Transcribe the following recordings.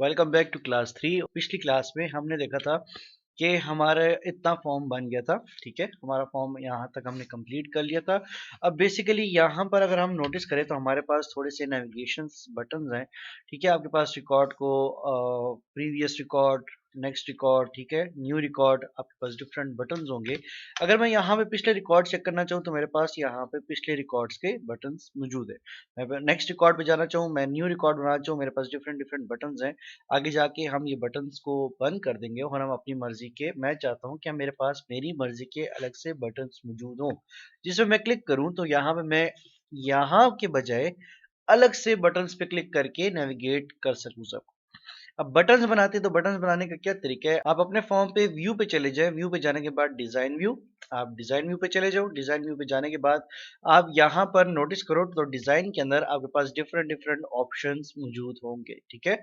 Welcome back to class 3। पिछली class में हमने देखा था कि हमारा इतना फॉर्म बन गया था। ठीक है, हमारा फॉर्म यहाँ तक हमने कंप्लीट कर लिया था। अब बेसिकली यहाँ पर अगर हम नोटिस करें तो हमारे पास थोड़े से नेविगेशन बटन्स हैं। ठीक है, आपके पास रिकॉर्ड को प्रीवियस रिकॉर्ड, नेक्स्ट रिकॉर्ड, ठीक है, न्यू रिकॉर्ड, आपके पास डिफरेंट बटन्स होंगे। अगर मैं यहाँ पे पिछले रिकॉर्ड चेक करना चाहूँ तो मेरे पास यहाँ पे पिछले रिकॉर्ड्स के बटन्स मौजूद है। मैं नेक्स्ट रिकॉर्ड पे जाना चाहूँ, मैं न्यू रिकॉर्ड बनाना चाहूँ, मेरे पास डिफरेंट डिफरेंट बटन्स हैं। आगे जाके हम ये बटन्स को बंद कर देंगे और हम अपनी मर्जी के, मैं चाहता हूँ कि मेरे पास मेरी मर्जी के अलग से बटन्स मौजूद हों जिसमें मैं क्लिक करूँ तो यहाँ पे मैं यहाँ के बजाय अलग से बटन्स पे क्लिक करके नेविगेट कर सकूँ सब। अब बटन्स बनाते हैं तो बटन्स बनाने का क्या तरीका है, आप अपने फॉर्म पे व्यू पे चले जाए, व्यू पे जाने के बाद डिजाइन व्यू, आप डिजाइन व्यू पे चले जाओ। डिजाइन व्यू पे जाने के बाद आप यहाँ पर नोटिस करो तो डिजाइन के अंदर आपके पास डिफरेंट डिफरेंट ऑप्शंस मौजूद होंगे। ठीक है,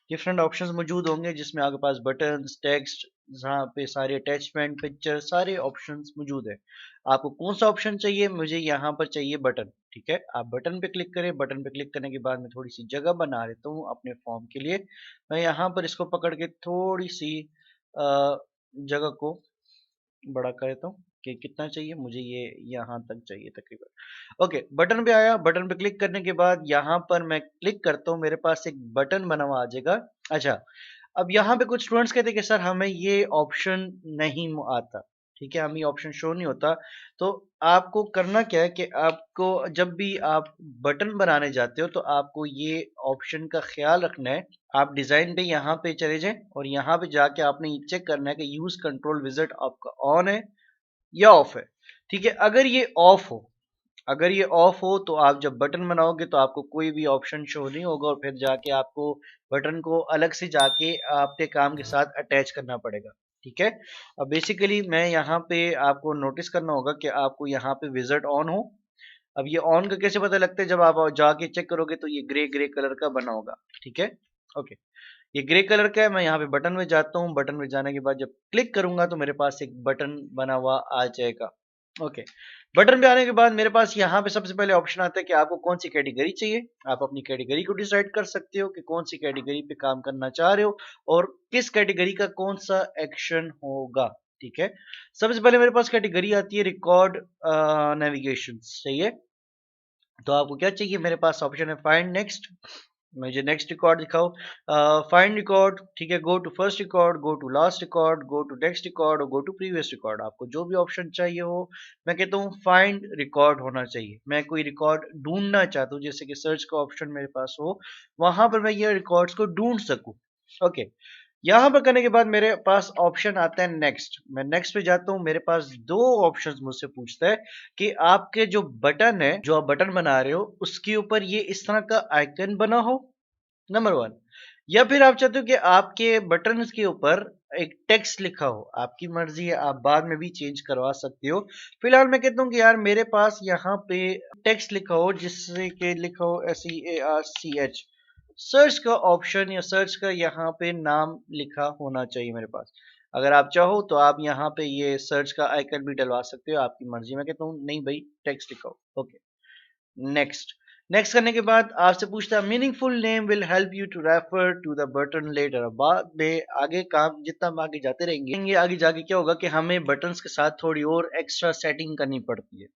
डिफरेंट ऑप्शंस मौजूद होंगे जिसमें आपके पास बटन्स, टेक्स्ट, जहाँ पे सारे अटैचमेंट, पिक्चर, सारे ऑप्शंस मौजूद है। आपको कौन सा ऑप्शन चाहिए? मुझे यहाँ पर चाहिए बटन। ठीक है, आप बटन पे क्लिक करें। बटन पे क्लिक करने के बाद मैं थोड़ी सी जगह बना लेता हूँ अपने फॉर्म के लिए। मैं यहाँ पर इसको पकड़ के थोड़ी सी जगह को बड़ा कर देता हूँ कि कितना चाहिए मुझे, ये यहाँ तक चाहिए तकरीबन। ओके, बटन पे आया। बटन पे क्लिक करने के बाद यहाँ पर मैं क्लिक करता हूँ, मेरे पास एक बटन बना हुआ आ जाएगा। अच्छा, अब यहाँ पे कुछ स्टूडेंट्स कहते हैं कि सर हमें ये ऑप्शन नहीं आता। ठीक है, हमें ये ऑप्शन शो नहीं होता। तो आपको करना क्या है कि आपको जब भी आप बटन बनाने जाते हो तो आपको ये ऑप्शन का ख्याल रखना है। आप डिजाइन पे यहाँ पे चले जाएं और यहाँ पे जाके आपने ये चेक करना है कि यूज कंट्रोल विजिट आपका ऑन है या ऑफ है। ठीक है, अगर ये ऑफ हो, अगर ये ऑफ हो तो आप जब बटन बनाओगे तो आपको कोई भी ऑप्शन शो नहीं होगा और फिर जाके आपको बटन को अलग से जाके आपके काम के साथ अटैच करना पड़ेगा। ठीक है, अब बेसिकली मैं यहाँ पे आपको नोटिस करना होगा कि आपको यहाँ पे विजिट ऑन हो। अब ये ऑन का कैसे पता लगता है? जब आप जाके चेक करोगे तो ये ग्रे ग्रे कलर का बना होगा। ठीक है, ओके, ये ग्रे कलर का है। मैं यहाँ पे बटन में जाता हूँ। बटन में जाने के बाद जब क्लिक करूंगा तो मेरे पास एक बटन बना हुआ आ जाएगा। ओके, बटन पे आने के बाद मेरे पास यहाँ पे सबसे पहले ऑप्शन आता है कि आपको कौन सी कैटेगरी चाहिए। आप अपनी कैटेगरी को डिसाइड कर सकते हो कि कौन सी कैटेगरी पे काम करना चाह रहे हो और किस कैटेगरी का कौन सा एक्शन होगा। ठीक है, सबसे पहले मेरे पास कैटेगरी आती है रिकॉर्ड नेविगेशन। सही है, तो आपको क्या चाहिए? मेरे पास ऑप्शन है फाइंड नेक्स्ट, मुझे नेक्स्ट रिकॉर्ड दिखाओ। फाइंड रिकॉर्ड, ठीक है, go to first record, go to last record, go to next record और गो टू प्रीवियस रिकॉर्ड। आपको जो भी ऑप्शन चाहिए हो, मैं कहता हूँ फाइंड रिकॉर्ड होना चाहिए। मैं कोई रिकॉर्ड ढूंढना चाहता हूँ, जैसे कि सर्च का ऑप्शन मेरे पास हो, वहां पर मैं ये रिकॉर्ड्स को ढूंढ सकूं। ओके, यहाँ पर करने के बाद मेरे पास ऑप्शन आता है नेक्स्ट। मैं नेक्स्ट पे जाता हूँ, मेरे पास दो ऑप्शंस मुझसे पूछता है कि आपके जो बटन है, जो आप बटन बना रहे हो, उसके ऊपर ये इस तरह का आइकन बना हो, नंबर वन, या फिर आप चाहते हो कि आपके बटन के ऊपर एक टेक्स्ट लिखा हो। आपकी मर्जी है, आप बाद में भी चेंज करवा सकते हो। फिलहाल मैं कहता हूँ कि यार मेरे पास यहाँ पे टेक्स्ट लिखा हो, जिससे कि लिखा हो SEARCH, सर्च का ऑप्शन या सर्च का यहाँ पे नाम लिखा होना चाहिए मेरे पास। अगर आप चाहो तो आप यहाँ पे ये सर्च का आइकन भी डलवा सकते हो, आपकी मर्जी। मैं कहता हूँ नहीं भाई, टेक्स्ट लिखाओ। Okay, next. नेक्स्ट करने के बाद आपसे पूछता है meaningful name will help you to refer to the button later. बाद में आगे काम जितना हम आगे जाते रहेंगे, आगे जाके क्या होगा कि हमें बटन्स के साथ थोड़ी और एक्स्ट्रा सेटिंग करनी पड़ती है।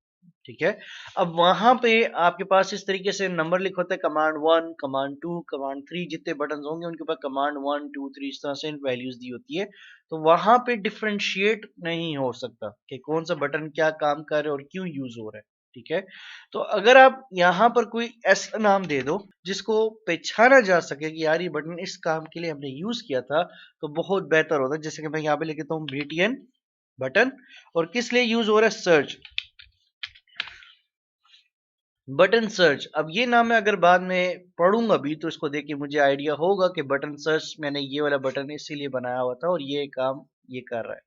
ठीक है, अब वहां पे आपके पास इस तरीके से नंबर लिखा होता है, कमांड 1, कमांड 2, कमांड 3, जितने बटन होंगे उनके ऊपर कमांड 1 2 3 इस तरह से वैल्यूज दी होती है। तो वहां पे डिफ्रेंशिएट नहीं हो सकता कि कौन सा बटन क्या काम कर रहा है और क्यों यूज हो रहा है। ठीक है, तो अगर आप यहाँ पर कोई ऐसा नाम दे दो जिसको पहचाना जा सके कि यार ये बटन इस काम के लिए हमने यूज किया था, तो बहुत बेहतर होता है। जैसे कि मैं यहाँ पे लिख देता हूँ BTN बटन, और किस लिए यूज हो रहा है? Search, button search. अब ये नाम मैं अगर बाद में पढ़ूंगा भी तो इसको देख के मुझे आइडिया होगा कि बटन सर्च मैंने ये वाला बटन इसीलिए बनाया हुआ था और ये काम ये कर रहा है।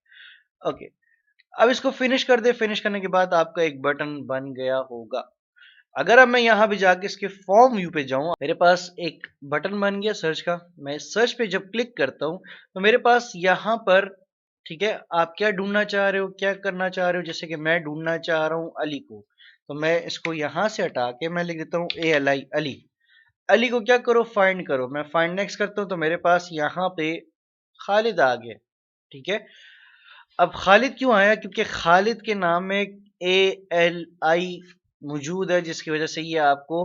ओके, अब इसको फिनिश कर दे। फिनिश करने के बाद आपका एक बटन बन गया होगा। अगर अब मैं यहाँ पे जाके इसके फॉर्म व्यू पे जाऊं, मेरे पास एक बटन बन गया सर्च का। मैं सर्च पे जब क्लिक करता हूं तो मेरे पास यहाँ पर, ठीक है, आप क्या ढूंढना चाह रहे हो, क्या करना चाह रहे हो? जैसे कि मैं ढूंढना चाह रहा हूँ अली को, तो मैं इसको यहां से हटा के मैं लिख देता हूँ ALI, अली। अली को क्या करो, फाइंड करो। मैं फाइंड नेक्स्ट करता हूँ तो मेरे पास यहाँ पे खालिद आ गया। ठीक है, अब खालिद क्यों आया, क्योंकि खालिद के नाम में ALI मौजूद है, जिसकी वजह से ये आपको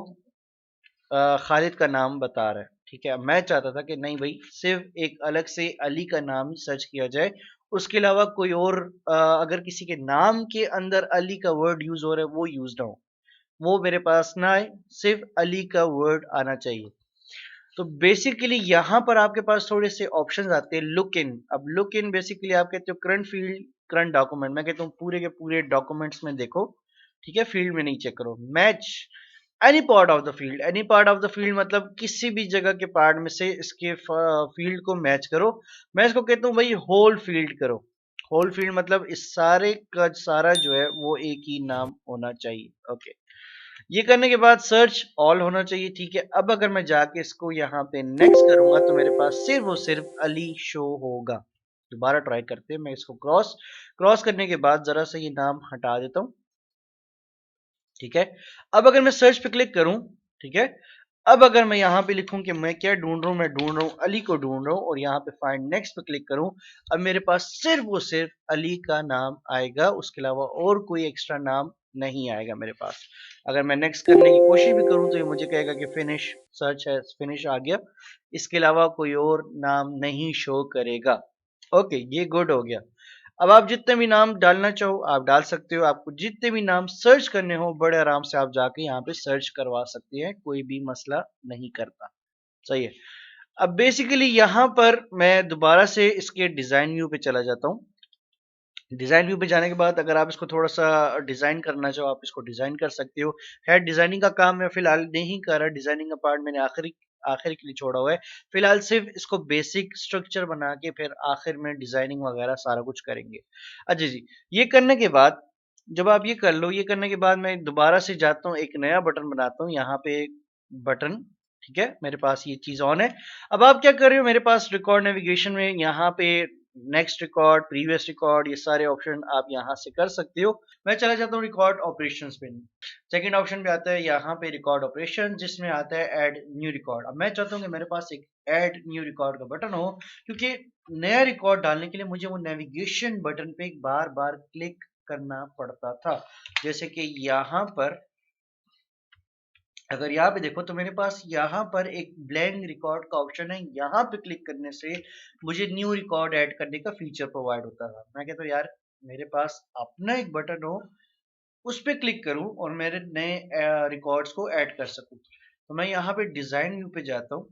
खालिद का नाम बता रहा है। ठीक है, मैं चाहता था कि नहीं भाई, सिर्फ एक अलग से अली का नाम ही सर्च किया जाए, उसके अलावा कोई और अगर किसी के नाम के अंदर अली का वर्ड यूज हो रहा है वो यूज ना हो, वो मेरे पास ना आए, सिर्फ अली का वर्ड आना चाहिए। तो बेसिकली यहाँ पर आपके पास थोड़े से ऑप्शंस आते हैं। लुक इन, अब लुक इन बेसिकली आप कहते हो करंट फील्ड, करंट डॉक्यूमेंट। मैं कहता हूँ पूरे के पूरे डॉक्यूमेंट्स में देखो। ठीक है, फील्ड में नहीं चेक करो। Match any part of the field, any part of the field मतलब किसी भी जगह के पार्ट में से इसके फील्ड को मैच करो। मैं इसको कहता हूँ भाई होल फील्ड करो। होल फील्ड मतलब इस सारे का सारा जो है वो एक ही नाम होना चाहिए। ओके, ये करने के बाद सर्च ऑल होना चाहिए। ठीक है, अब अगर मैं जाके इसको यहाँ पे नेक्स्ट करूंगा तो मेरे पास सिर्फ और सिर्फ अली शो होगा। दोबारा ट्राई करते हैं, मैं इसको क्रॉस क्रॉस करने के बाद जरा सा ये नाम हटा देता हूं। ठीक है, अब अगर मैं सर्च पे क्लिक करूं, ठीक है, अब अगर मैं यहाँ पे लिखूं कि मैं क्या ढूंढ रहा हूं, मैं ढूंढ रहा हूं अली को ढूंढ रहा हूं, और यहाँ पे फाइंड नेक्स्ट पे क्लिक करूं, अब मेरे पास सिर्फ और सिर्फ अली का नाम आएगा, उसके अलावा और कोई एक्स्ट्रा नाम नहीं आएगा मेरे पास। अगर मैं नेक्स्ट करने की कोशिश भी करूं तो ये मुझे कहेगा कि फिनिश सर्च है, फिनिश आ गया, इसके अलावा कोई और नाम नहीं शो करेगा। ओके, ये गुड हो गया। अब आप जितने भी नाम डालना चाहो आप डाल सकते हो। आपको जितने भी नाम सर्च करने हो बड़े आराम से आप जाके यहाँ पे सर्च करवा सकते हैं, कोई भी मसला नहीं करता। सही है। अब बेसिकली यहाँ पर मैं दोबारा से इसके डिजाइन व्यू पे चला जाता हूँ। डिजाइन व्यू पे जाने के बाद अगर आप इसको थोड़ा सा डिजाइन करना चाहो आप इसको डिजाइन कर सकते हो। है डिजाइनिंग का काम मैं फिलहाल नहीं कर रहा, डिजाइनिंग का पार्ट मैंने आखिरी आखिर के लिए छोड़ा हुआ है। फिलहाल सिर्फ इसको बेसिक स्ट्रक्चर बना के फिर आखिर में डिजाइनिंग वगैरह सारा कुछ करेंगे। अच्छा जी, ये करने के बाद जब आप ये कर लो, ये करने के बाद मैं दोबारा से जाता हूँ, एक नया बटन बनाता हूँ यहाँ पे, बटन। ठीक है, मेरे पास ये चीज ऑन है। अब आप क्या कर रहे हो, मेरे पास रिकॉर्ड नेविगेशन में यहाँ पे नेक्स्ट रिकॉर्ड, प्रीवियस रिकॉर्ड, ये सारे ऑप्शन आप यहाँ से कर सकते हो। मैं चला जाता हूँ रिकॉर्ड ऑपरेशंस पे। सेकंड ऑप्शन पे आता है यहाँ पे रिकॉर्ड ऑपरेशन, जिसमें आता है ऐड न्यू रिकॉर्ड। अब मैं चाहता हूँ कि मेरे पास एक ऐड न्यू रिकॉर्ड का बटन हो, क्योंकि नया रिकॉर्ड डालने के लिए मुझे वो नेविगेशन बटन पे बार बार क्लिक करना पड़ता था। जैसे कि यहाँ पर अगर यहाँ पे देखो तो मेरे पास यहाँ पर एक ब्लैंक रिकॉर्ड का ऑप्शन है, यहाँ पे क्लिक करने से मुझे न्यू रिकॉर्ड ऐड करने का फीचर प्रोवाइड होता था। मैं कहता हूँ यार मेरे पास अपना एक बटन हो, उस पर क्लिक करूं और मेरे नए रिकॉर्ड्स को ऐड कर सकूं। तो मैं यहाँ पे डिजाइन व्यू पे जाता हूँ।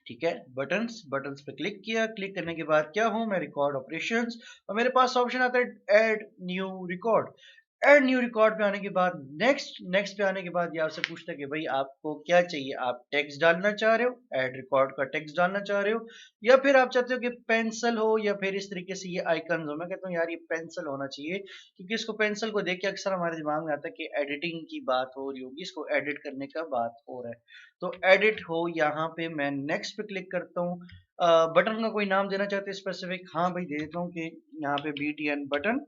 ठीक है, बटन्स, बटन्स पे क्लिक किया, क्लिक करने के बाद क्या हूं मैं, रिकॉर्ड ऑपरेशंस, और मेरे पास ऑप्शन आता है add new record. Add new record पे आने के बाद नेक्स्ट, नेक्स्ट पे आने के बाद ये आपसे पूछता है कि भाई आपको क्या चाहिए, आप टेक्स्ट डालना चाह रहे हो, ऐड रिकॉर्ड का टेक्स्ट डालना चाह रहे हो, या फिर आप चाहते हो कि पेंसिल हो, या फिर इस तरीके से ये आइकन हो। मैं कहता हूँ यार ये पेंसिल होना चाहिए, क्योंकि इसको पेंसिल को देख के अक्सर हमारे दिमाग में आता है कि एडिटिंग की बात हो रही होगी, इसको एडिट करने का बात हो रहा है। तो एडिट हो, यहाँ पे मैं नेक्स्ट पे क्लिक करता हूँ। बटन का कोई नाम देना चाहते हैं स्पेसिफिक, हाँ भाई दे देता हूँ कि यहाँ पे BTN बटन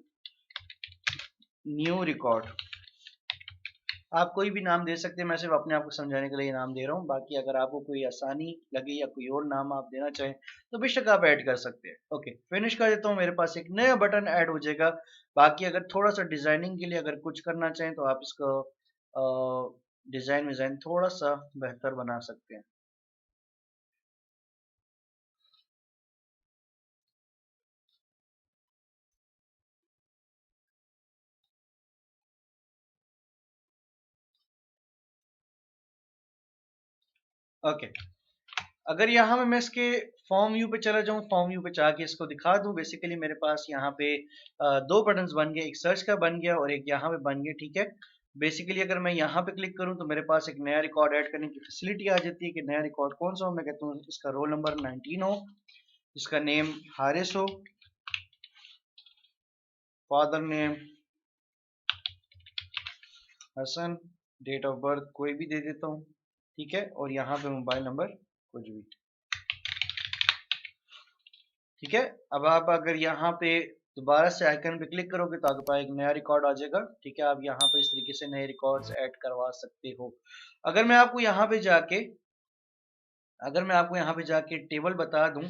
न्यू रिकॉर्ड। आप कोई भी नाम दे सकते हैं, मैं सिर्फ अपने आप को समझाने के लिए ये नाम दे रहा हूँ। बाकी अगर आपको कोई आसानी लगे या कोई और नाम आप देना चाहें तो बेशक आप ऐड कर सकते हैं। ओके, फिनिश कर देता हूँ, मेरे पास एक नया बटन ऐड हो जाएगा। बाकी अगर थोड़ा सा डिजाइनिंग के लिए अगर कुछ करना चाहें तो आप इसको डिजाइन विजाइन थोड़ा सा बेहतर बना सकते हैं। ओके, अगर यहाँ पे मैं इसके फॉर्म व्यू पे चला जाऊँ, फॉर्म व्यू पे जाके इसको दिखा दूं, बेसिकली मेरे पास यहाँ पे दो बटन्स बन गए, एक सर्च का बन गया और एक यहाँ पे बन गया। ठीक है, बेसिकली अगर मैं यहाँ पे क्लिक करूँ तो मेरे पास एक नया रिकॉर्ड ऐड करने की फैसिलिटी आ जाती है कि नया रिकॉर्ड कौन सा हो। मैं कहता हूँ इसका रोल नंबर 19 हो, इसका नेम हारिस हो, father name Hasan, date of birth कोई भी दे देता हूँ। ठीक है, और यहाँ पे मोबाइल नंबर कुछ भी। ठीक है, अब आप अगर यहाँ पे दोबारा से आइकन पे क्लिक करोगे तो आपके पास एक नया रिकॉर्ड आ जाएगा। ठीक है, आप यहाँ पे इस तरीके से नए रिकॉर्ड्स ऐड करवा सकते हो। अगर मैं आपको यहाँ पे जाके अगर मैं आपको यहाँ पे जाके टेबल बता दूं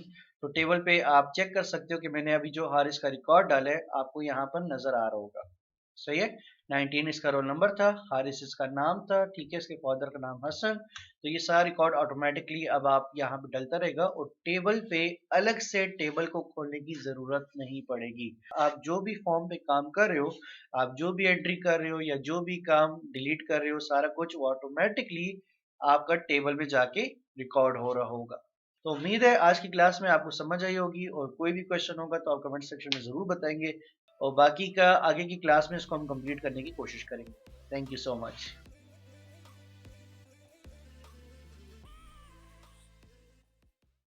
तो टेबल पे आप चेक कर सकते हो कि मैंने अभी जो हारिस का रिकॉर्ड डाला है आपको यहाँ पर नजर आ रहा होगा। सही है, 19 इसका रोल नंबर था, हारिस इसका नाम था, ठीक है, इसके फादर का नाम हसन। तो ये सारा रिकॉर्ड ऑटोमेटिकली अब आप यहाँ पे डलता रहेगा और टेबल पे अलग से टेबल को खोलने की जरूरत नहीं पड़ेगी। आप जो भी फॉर्म पे काम कर रहे हो, आप जो भी एंट्री कर रहे हो या जो भी काम डिलीट कर रहे हो, सारा कुछ ऑटोमेटिकली आपका टेबल में जाके रिकॉर्ड हो रहा होगा। तो उम्मीद है आज की क्लास में आपको समझ आई होगी, और कोई भी क्वेश्चन होगा तो आप कमेंट सेक्शन में ज़रूर बताएंगे, और बाकी का आगे की क्लास में इसको हम कंप्लीट करने की कोशिश करेंगे। Thank you so much.